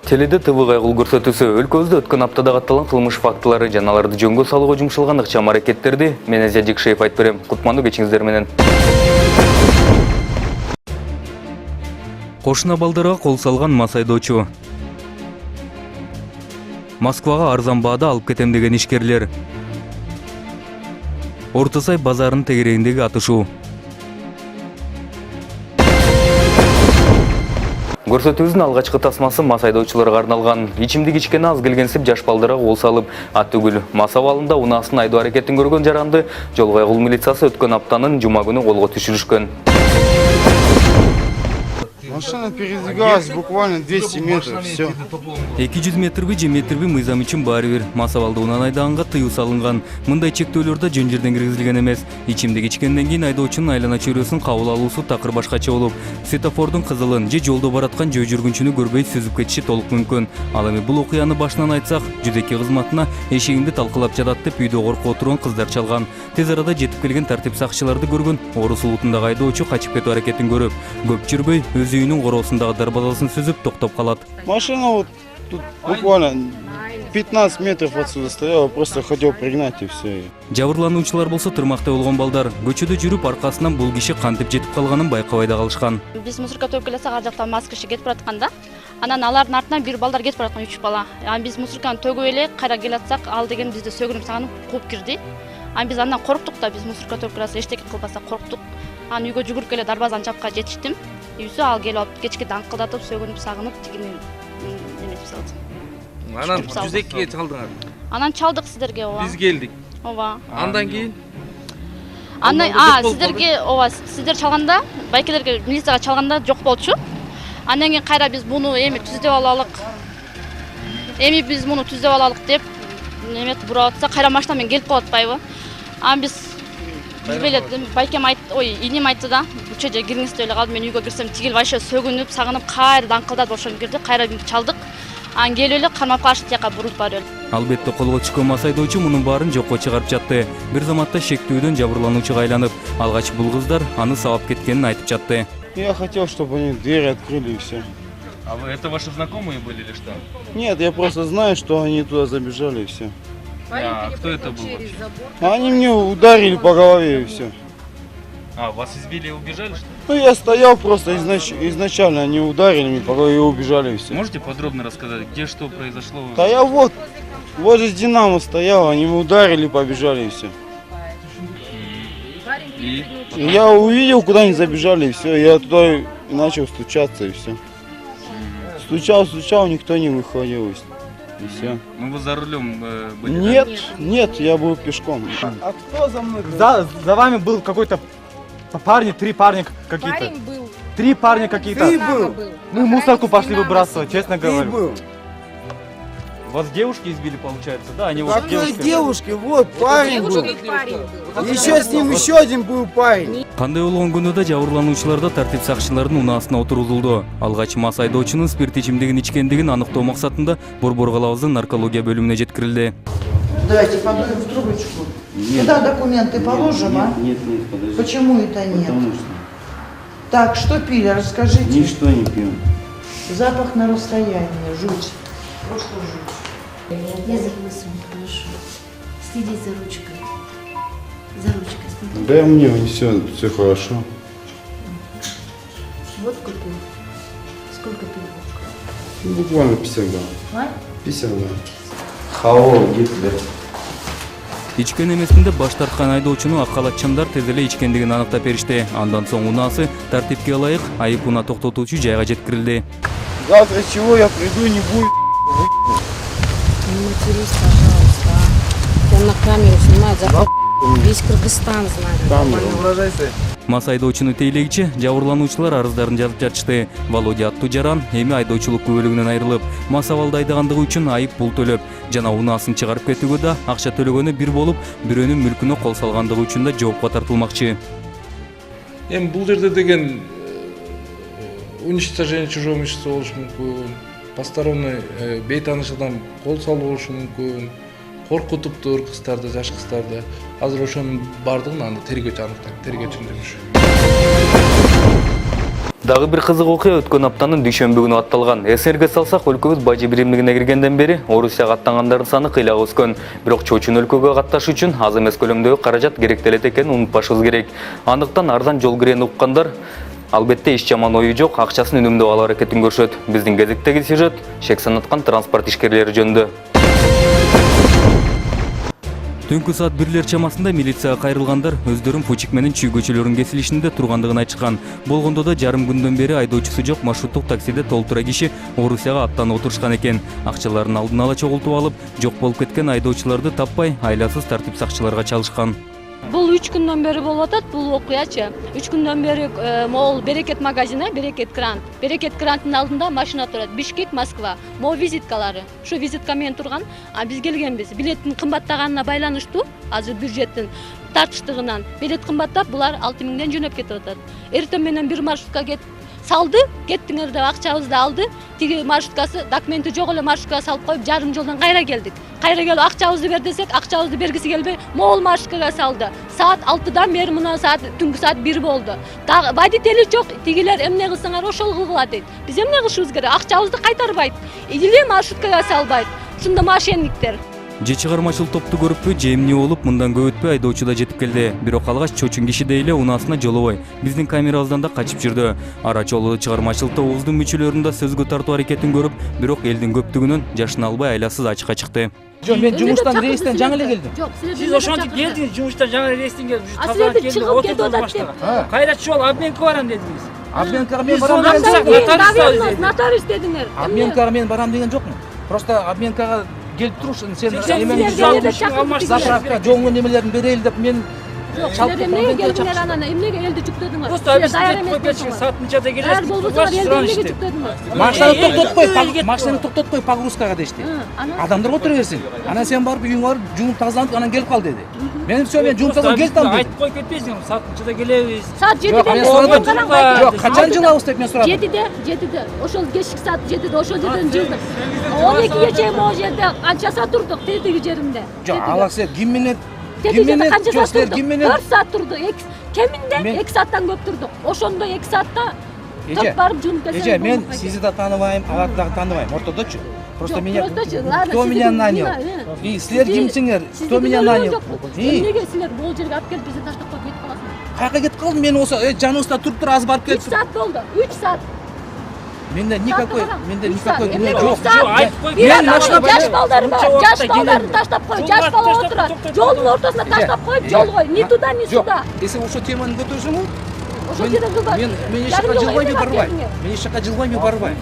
Теледе ТВ кайгыл көрсөтүүсү өлкөбүздө өткөн аптада катталган кылмыш фактылары жана аларды жөнгө салууга жумшалган ыкчам аракеттерди мен Азия Жекшеев айтып берем. Кутмандуу кечиңиздер менен. Кошуна балдарга кол салган мас айдоочу. Москвага арзан баада алып кетем деген ишкерлер. Орто Сай базарынын тегерегиндеги атышуу. Көрсөтүүбүздүн алгачкы тасмасы мас айдоочуларга арналган. Ичимдик ичкени аз келгенсип жаш балдарга кол салып, ат түгүл мас абалында унаасын айдоо аракетин көргөн жаранды жол кайгыл милициясы өткөн аптанын жума күнү колго түшүрүшкөн. Машина передвигалась буквально 200 метров, все. 200 метрби же метрби мыйзам үчүн баары бир. Мас абалда унаа айдаганга тыюу салынган. Мындай чектөөлөр да жөн жерден киргизилген эмес. Ичимдик ичкенден кийин айдоочунун айлана чөйрөсүн кабыл алуусу такыр башкача болуп, светофордун кызылын же жолдо бараткан жөө жүргүнчүнү көрбөй сүзүп кетиши толук мүмкүн. Ал эми бул окуяны башынан айтсак, 102 кызматына эшигинде талкылап жатат деп үйдө коркуп отурган кыздар чалган. Тез арада жетип келген тартип сакчыларды көргөн Орус улутундагы айдоочу качып кетүү аракетин көрүп, көп жүрбөй өз үйүнүн короосундагы дарбазасын сүзүп токтоп калат. Машина вот тут буквально 15 метров отсюда стояла, просто хотел пригнать и все. Жабырлануучулар болсо тырмактай болгон балдар. Көчөдө жүрүп аркасынан бул киши кантип жетип калганын байкабай да калышкан. Биз мусорка төгүп келсек, ар жактан мас киши кетип баратканда, анан алардын артынан бир балдар кетип бараткан 3 бала. Биз мусорканы төгүп эле кайра келатсак, ал деген бизди сөгүнүп сагынып кууп кирди. Биз андан корктук да, биз мусорка төгүп келсек, эчтеке кылбасак корктук. Анан үйгө жүгүрүп келе дарбазанын чапка жетиштим. Үйсү ал келип алып кечке даңкылдатып, сөгүнүп сагынып, тигини эметип салды. Анан 102-ге чалдыңар. Анан чалдык сиздерге, ооба. Биз келдик. Ооба. Андан кийин сиздерге, ооба, сиздер чалганда, байкелерге милицияга чалганда жок болчу. Андан кийин кайра биз муну эми түздөп алалык. Эми биз муну түздөп алалык деп неметип бурап атса, кайра машина менен келип калып атпайбы? Биз беле байкем айтты, инем айтты да, буча же кириңиз деп эле калдым. Мен үйгө кирсем, тигил вообще сөгүнүп, сагынып, кайра даңкылдатып ошону кирди. Кайра чалдык. Анан келип эле кармап калышты, тияка бурулуп барып. Албетте колго түшкөн мас айдоочу мунун баарын жокко чыгарып жатты. Бир заматта шектүүдөн жабырлануучуга айланып, алгач бул кыздар аны сабап кеткенин айтып жатты. Я хотел, чтобы они двери открыли и все. А вы это ваши знакомые были или что? Нет, я просто знаю, что они туда забежали и все. А кто это был вообще? Они мне ударили по голове и все. А, вас избили и убежали, что ли? Ну, я стоял просто изначально, они ударили меня по голове и убежали и все. Можете подробно рассказать, где что произошло? Да я вот возле Динамо стоял, они меня ударили, побежали и все. И Я увидел, куда они забежали и все. Я туда и начал стучаться и все. Стучал, никто не выходил и все. ну вы за рулем были? Нет, я был пешком. А кто за мной? За вами был какой-то парень, 3 парня какие-то. Парень был. 3 парня какие-то. Ты был. Мы мусорку пошли выбрасывать, честно говорю. был. Вас девушки избили, получается, да? Они вот Какой девушки? Вот парень был. Парень был. Еще с ним еще один был парень. Кандай болгон күндө да жабырлануучуларда тартип сакчыларынын унаасына отурулду. Алгач мас айдоочунун спирт ичимдигин ичкендигин аныктоо максатында Борбор калабыздын наркология бөлүмүнө жеткирилди. Давайте подуем в трубочку. Куда документы положим, а? Нет, подожди. Почему это нет? Потому что Так, что пили, расскажите. ничто не пьем. Запах на расстоянии, жуть. Просто жуть. Язык высунут, хорошо. Следить за ручкой. За ручкой смотри. Да мне все хорошо. Водку пил. Сколько пил водку? Ну, буквально 50 грамм. А? 50 грамм. Хао, Гитлер. Ичкен эмесинде баш тарткан айдоочуну ак халатчандар тез эле ичкендигин аныктап беришти. Андан соң унаасы тартипке ылайык айып унаа токтотуучу жайга жеткирилди. Завтра чего я приду, не будет. Не матерись, пожалуйста. Он на камеру снимает. Весь Кыргызстан знает. Мас айдоочуну тейлегичи жабырлануучулар арыздарын жазып жатышты. Володя аттуу жаран эми айдоочулук күбөлүгүнөн айрылып, мас абалда айдагандыгы үчүн айып пул төлөп, жана унаасын чыгарып кетүүгө да акча төлөгөнү бир болуп, бирөөнүн мүлкүнө кол салгандыгы үчүн да жоопко тартылмакчы. Эми бул жерде деген уничтожение чужого имущества болушу мүмкүн, посторонний бейтааныш адам кол салуу болушу мүмкүн, коркутуптур кыздарды, жаш кыздарды. Азыр ошонун бардыгын аны тергөөчү аныктайт, тергөөчүнүн жұмышы. Дагы бир кызык окуя өткөн аптанын дүйшөмбү күнү атталган. Эсерге салсак, өлкөбүз бажы биримдигине киргенден бери Орусияга аттангандардын саны кыйла өскөн. Бирок чоочун өлкөгө катташуу үчүн аз эмес көлөмдөгү каражат керектелет экенин унутпашыбыз керек. Андыктан арзан жол кирени уккандар албетте эч жаман ою жок, акчасын үнөмдөп алуу аракетин көрүшөт. Биздин кезектеги сюжет шек санаткан транспорт ишкерлери жөнүндө. Түнкү саат 1-лер чамасында милицияга кайрылгандар өздөрүн Почек менен Чүй көчөлөрүнүн кесилишинде тургандыгын айтышкан. Болгондо да жарым күндөн бери айдоочусу жок маршруттук таксиде толтура киши Орусияга аттанып отурушкан экен. Акчаларын алдын ала чогултуп алып, жок болуп кеткен айдоочуларды таппай, айласыз тартип сакчыларга чалышкан. Бул 3 күндөн бери болуп атат, бул окуячы. 3 күндөн бери могул Берекет магазини, Берекет Грант. Берекет Гранттын алдында машина турат. Бишкек, Москва. Могу визиткалары. Ушу визитка менен турган. А биз келгенбиз. Билеттин кымбаттаганына байланыштуу, азыр бюджеттин тартыштыгынан билет кымбаттап, булар 6000ден жөнөп кетип атат. Эртең менен бир маршрутка салды, кеттиңер деп акчабызды алды. Тиги маршруткасы документи жок эле маршруткага салып коюп, жарым жолдон кайра келдик. Кайра келип акчабызды бер десек, акчабызды бергиси келбей, могул маршруткага салды. Саат 6-дан бери мына саат түнкү саат 1 болду. Дагы водители жок, тигилер эмне кылсаңар ошол кылгыла дейт. Биз эмне кылышыбыз керек? Акчабызды кайтарбайт. Или маршруткага салбайт. Ушунда мошенниктер. Же чыгармачыл топту көрүппү, же эмне болуп, мындан көп өтпөй айдоочу да жетип келди. Бирок алгач чоочун киши дейле унаасына жолобой. Биздин камерабыздан да качып жүрдү. Ара чолуу чыгармачыл тобубуздун мүчөлөрүн да сөзгө тартуу аракетин көрүп, бирок элдин көптүгүнөн жашына албай айласыз ачыкка чыкты. Жок, мен жумуштан рейстен жаңы эле келдим. Жок, Сиз ошентип келдиңиз, жумуштан жаңы рейстен келип, тазаланып келдиңиз, чыгып кетип атат деп. Кайда жол обменка барам дедиңиз. Обменкага мен Биз барам сонун нотариус дедиңер. Обменкага мен барам деген жокмун. Просто обменкага келип туруш, сен заправка жолдун немелерин берели деп мен чалып эмнеге келдиңер анан, эмнеге элди жүктөдүңөр? Просто обязательно коюп кетишиңиз, саатынчада келесиз. Болбосо элди эмнеге жүктөдүңөр? Машинаны токтоткой, машинаны токтоткой погрузкага дешти. Адамдар отура берсин. Анан сен барып үйүңө барып жуунуп тазаланып анан келип кал деди. Мен всё, мен жуунуп тазаланып келип калдым. Айтып коюп кетпейсиңиз, саатынчада келебиз. Саат 7-ден Жок, качан жылабыз деп мен сурадым. 7-де, ошол кечки саат 7-де, ошол жерден жылдык. 12-ге чейин могу жерде канча саат турдук, тетиги жеринде. Жок, алаксы ким менен Тетиги канча саат турдук? ким менен 4 саат турду. Кеминде 2 сааттан көп турдук. Ошондо 2 саатта топ барып жуунуп келсем. Эже, мен сизди да тааныбайм, аларды дагы тааныбайм. Ортодочу. Просто меня кто меня нанял? И силер кимсиңер? Кто меня нанял? Эмнеге силер бул жерге алып келип бизди таштап коюп кетип каласыңар? Каяка кетип калдым мен осы жаныбызда туруп туруп аз барып 3 келип. саат болду. 3 саат. Менде никакой Эмне жок. Айтып коюп Мен машина жаш балдар бар. Жаш балдарды таштап коюп, жаш бала отурат. Жолдун ортосуна таштап коюп, жол кой. Ни туда, ни сюда. Если ошо теманы көтөрсөң, Ошол жерден кылбайт. мен эч жака жылбайм, барбайм. Мен эч жака жылбайм, барбайм.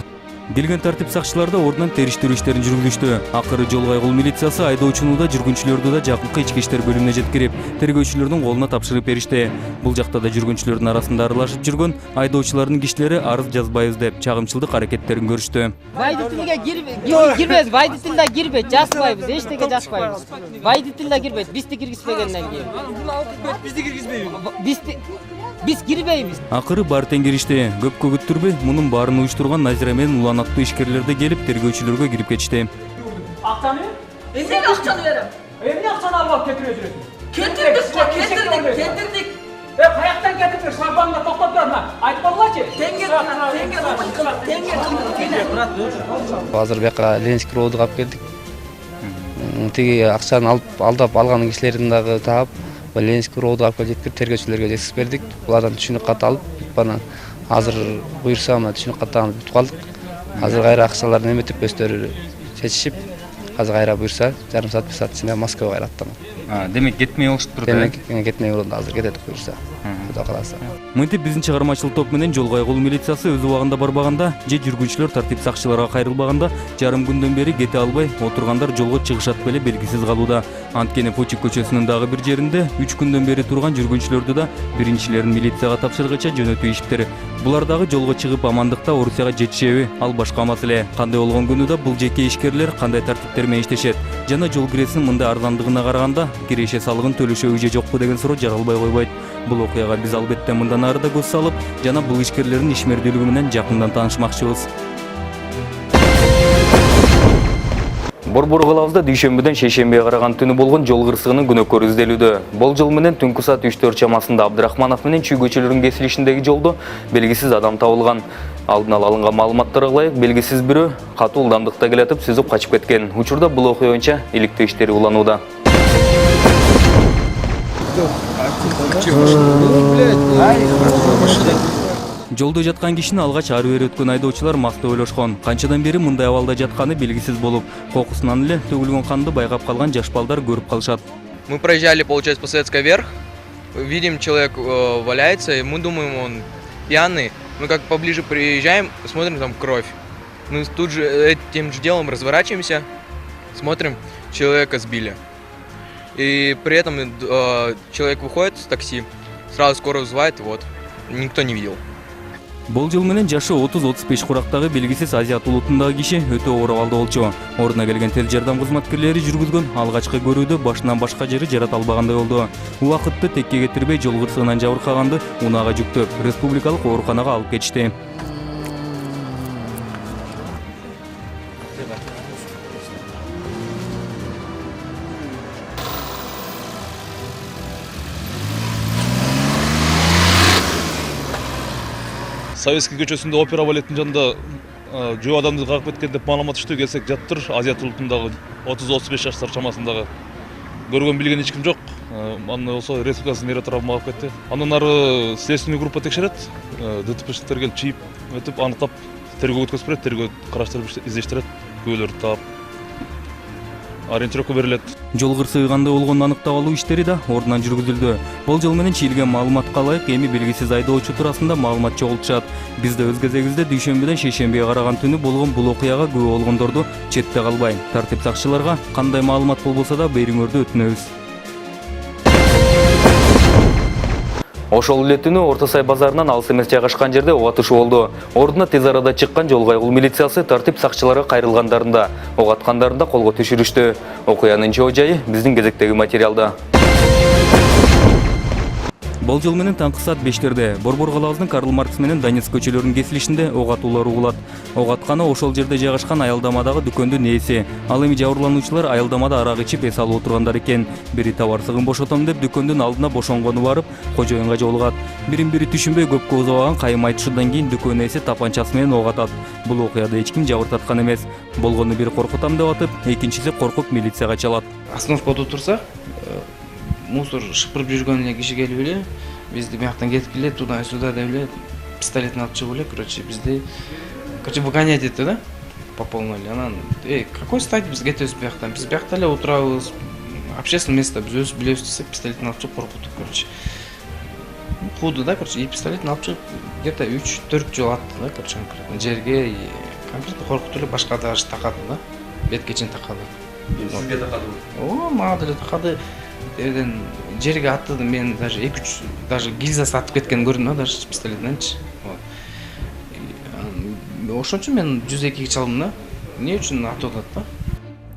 Келген тартип сакчылары да ордунан териштирүү иштерин жүргүзүштү. Акыры жол кайгыл милициясы айдоочуну да жүргүнчүлөрдү да жакынкы ички иштер бөлүмүнө жеткирип, тергөөчүлөрдүн колуна тапшырып беришти. Бул жакта да жүргүнчүлөрдүн арасында аралашып жүргөн айдоочулардын кишилери арыз жазбайбыз деп чагымчылдык аракеттерин көрүштү. Водительге кирбейт, водитель да кирбейт, жазбайбыз, эчтеке жазбайбыз. Водитель да кирбейт, бизди киргизбегенден кийин. Бизди киргизбейби? Биз кирбейбиз. Акыры баары тең киришти. Көпкө күттүрбөй, мунун баарын уюштурган Назира менен улан аттуу ишкерлер да келип тергөөчүлөргө кирип кетишти. Акчаны? Эмнеге акчаны берем? Эмне акчаны алып кетирип жүрөсүң? Кетирдик. Каяктан кетирип шлагбаумда токтоп турма. Айтып койгулачы. Азыр бияка Ленинский роодуга алып келдик. Тиги акчаны алдап алган кишилерин дагы таап, Ленинский роодуга алып келип тергөөчүлөргө жеткизип бердик. Булардан түшүнүк кат алып, бана азыр буйрса мына түшүнүк каттан бүтүп калдык. Азыр кайра акчаларын эметип өздөрү чечишип, азыр кайра буйрса жарым саат 1 саат ичинде Москвага кайра аттанат. Демек кетмей болуштур да. Демек кетмей болду, азыр кетет буйрса. Кудай кааласа. Мынтип биздин чыгармачыл топ менен жол кайгылуу милициясы өз убагында барбаганда, же жүргүнчүлөр тартип сакчыларга кайрылбаганда, жарым күндөн бери кете албай отургандар жолго чыгышат беле белгисиз калууда. Анткени Почек көчөсүнүн дагы бир жеринде 3 күндөн бери турган жүргүнчүлөрдү да биринчилерин милицияга тапшыргыча жөнөтүү ишиптер. Булар дагы жолго чыгып амандыкта Орусияга жетишеби? Ал башка маселе. Кандай болгон күнүдө бул жеке ишкерлер кандай тартиптер менен иштешет? Жана жол киресинин мындай арзандыгына караганда киреше салыгын төлөшөбү же жокпу деген суроо жаралбай койбойт. Бул окуяга биз албетте мындан ары да көз салып, жана бул ишкерлердин ишмердүүлүгү менен жакындан таанышмакчыбыз. Борбор кылабызда дүйшөмбүдөн шейшембиге караган түнү болгон жол кырсыгынын күнөөкөрү изделүүдө. Болжол менен түнкү саат 3-4 чамасында Абдрахманов менен Чүй көчөлөрүнүн кесилишиндеги жолдо белгисиз адам табылган. Алдын ала алынган маалыматтарга ылайык белгисиз бирөө катуу ылдамдыкта келатып сүзүп качып кеткен. Учурда бул окуя боюнча иликтөө иштери уланууда. Жолдо жаткан кишини алгач ары бери өткөн айдоочулар мактап ойлошкон. Канчадан бери мындай абалда жатканы белгисиз болуп, кокусунан эле төгүлгөн канды байкап калган жаш балдар көрүп калышат. Мы проезжали, получается, по Советской вверх, видим, человек валяется, и мы думаем, он пьяный. Мы как поближе приезжаем, смотрим, там кровь. Мы тут же этим же делом разворачиваемся, смотрим, человека сбили. И при этом человек выходит с такси, сразу скорую вызывает, вот, никто не видел. Болжол менен жашы 30-35 курактагы белгисиз Азият улутундагы киши өтө оор абалда болчу. Ордуна келген тел жардам кызматкерлери жүргүзгөн алгачкы көрүүдө башынан башка жери жарата албагандай болду. Убакытты текке кетирбей жол кырсыгынан жабыркаганды унаага жүктөп, республикалык ооруканага алып кетишти. Советский көчөсүндө опера балеттин жанында жөө адамды кагып кеткен деп маалымат түштү. Келсек жаттыр. Азият улутундагы 30-35 жаштар чамасындагы. Көргөн билген эч ким жок. Аны болсо республикасынын нейротравма алып кетти. Андан ары следственный группа текшерет. ДТПшниктер келип чийип өтүп аныктап тергөө өткөзүп берет. Тергөө караштырып издештирет. Күбөлөрдү таап ориентировка берилет. Жол кырсыгы кандай болгонун аныктап алуу иштери да ордунан жүргүзүлдү. Болжол менен чийилген маалыматка ылайык эми белгисиз айдоочу туурасында маалымат чогултушат. Биз да өз кезегибизде дүйшөмбүдөн шейшембиге караган түнү болгон бул окуяга күбө болгондорду четте калбай, тартип сакчыларга кандай маалымат болбосо да бериңөрдү өтүнөбүз. Ошол эле түнү Орто Сай базарынан алыс эмес жайгашкан жерде ок атышуу болду. Ордуна тез арада чыккан жол кайгыл милициясы тартип сакчыларга кайрылгандарында, ок аткандарында колго түшүрүштү. Окуянын чоо жайы биздин кезектеги материалда. Болжол менен таңкы саат 5-терде Борбор калабызынын Карл Маркс менен Донецк көчөлөрүнүн кесилишинде ок атуулар угулат. Ок атканы ошол жерде жайгашкан аялдамадагы дүкөндүн ээси. Ал эми жабырлануучулар аялдамада арак ичип эс алып отургандар экен. Бири товарсыгын бошотом деп дүкөндүн алдына бошонгону барып, кожоюнга жолугат. Бирин-бири түшүнбөй көпкө узабаган кайым айтышуудан кийин дүкөн ээси тапанчасы менен ок атат. Бул окуяда эч ким жабыртаткан эмес. Болгону бири коркутам деп атып, экинчиси коркуп милицияга чалат. Остановкада турсак, мусор шыпырып жүргөн эле киши келип эле бизди бияктан кетип келе туда-сюда деп эле пистолетин алып чыгып эле, короче, бизди выгонять этти, да? По полной. Анан, какой стать биз кетебиз бияктан? Биз биякта эле отурабыз. Общественное место биз өзүбүз билебиз десек, пистолетин алып чыгып коркутуп, короче. Кууду, да, короче, и пистолетин алып чыгып где-то 3-4 жол атты, да, короче, конкретно жерге, и конкретно коркутуп эле башка даже такады, да? Бетке чейин такады. Сизге такадыбы? О, мага деле такады. Жерден жерге атты, мен даже 2-3 даже гильзасы атып кеткен көрдүм, да, даже пистолетиненчи. Ошон үчүн мен 102-ге чалдым да. Эмне үчүн атып атат да?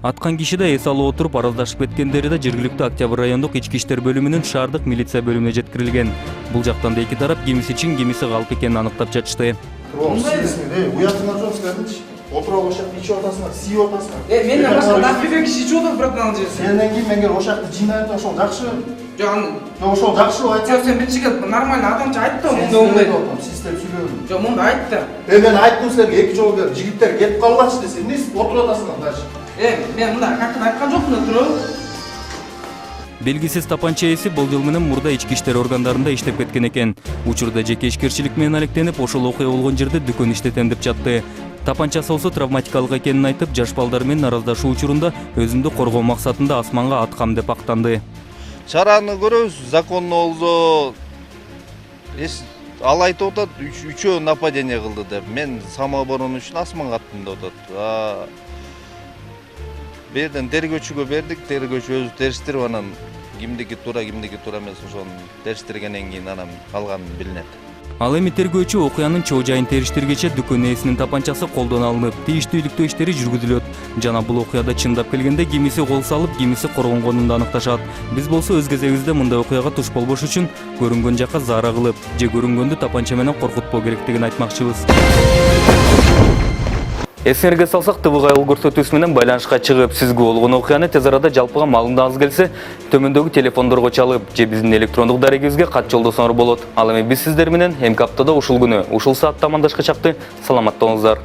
Аткан киши да эс алып отуруп араздашып кеткендери да жергиликтүү Октябрь райондук ички иштер бөлүмүнүн шаардык милиция бөлүмүнө жеткирилген. Бул жактан да эки тарап кимиси чын, кимиси калп экенин аныктап жатышты. Уятыңар жоқсыз кәдімгі. Отыра ошақты ичіп отасыңар, сиіп отасыңар. Менен башка датбек киши ичип отур, бирок ал жерде. Сенден кийин мен келип ошақты жыйнайтын ошол жакшы. Жок, ошол жакшы айтса. Жок, сен биринчи келип нормально адамча айтты мындай. Систем сүйлөдүм. Жок, мындай айтты. Мен айттым силерге 2 жол келип, жигиттер кетип калбачы десе, эмне отуруп атасыңар дальше? Мен мындай кантип айткан жокмун да туруп. Белгисиз тапанча ээси болжол менен мурда ички иштер органдарында иштеп кеткен экен. Учурда жеке ишкерчилик менен алектенип, ошол окуя болгон жерде дүкөн иштетем деп жатты. Тапанчасы болсо травматикалык экенин айтып, жаш балдар менен араздашуу учурунда өзүндү коргоо максатында асманга аткам деп актанды. Чараны көрөбүз, законно болсо ал айтып атат, үчөө нападение кылды деп. Мен самооборона үчүн асманга аттым деп атат. Берден тергөөчүгө бердик, тергөөчү өзү териштирип анан кимдики туура эмес ошону териштиргенден кийин анан калганын билинет. Ал эми тергөөчү окуянын чоо жайын териштиргече дүкөн ээсинин тапанчасы колдон алынып, тийиштүү иликтөө иштери жүргүзүлөт. Жана бул окуяда чындап келгенде кимиси кол салып, кимиси коргонгонун да аныкташат. Биз болсо өз кезегибизде мындай окуяга туш болбош үчүн көрүнгөн жакка заара кылып, же көрүнгөндү тапанча менен коркутпоо керектигин айтмакчыбыз. Эсиңерге салсак, ТВ кайгыл көрсөтүүсү менен байланышка чыгып, сизге болгон окуяны тез арада жалпыга маалымдагыңыз келсе, төмөндөгү телефондорго чалып же биздин электрондук дарегибизге кат жолдосоңор болот. Ал эми биз сиздер менен эмки аптада ушул күнү, ушул саатта амандашкачакты. Саламатта болуңуздар.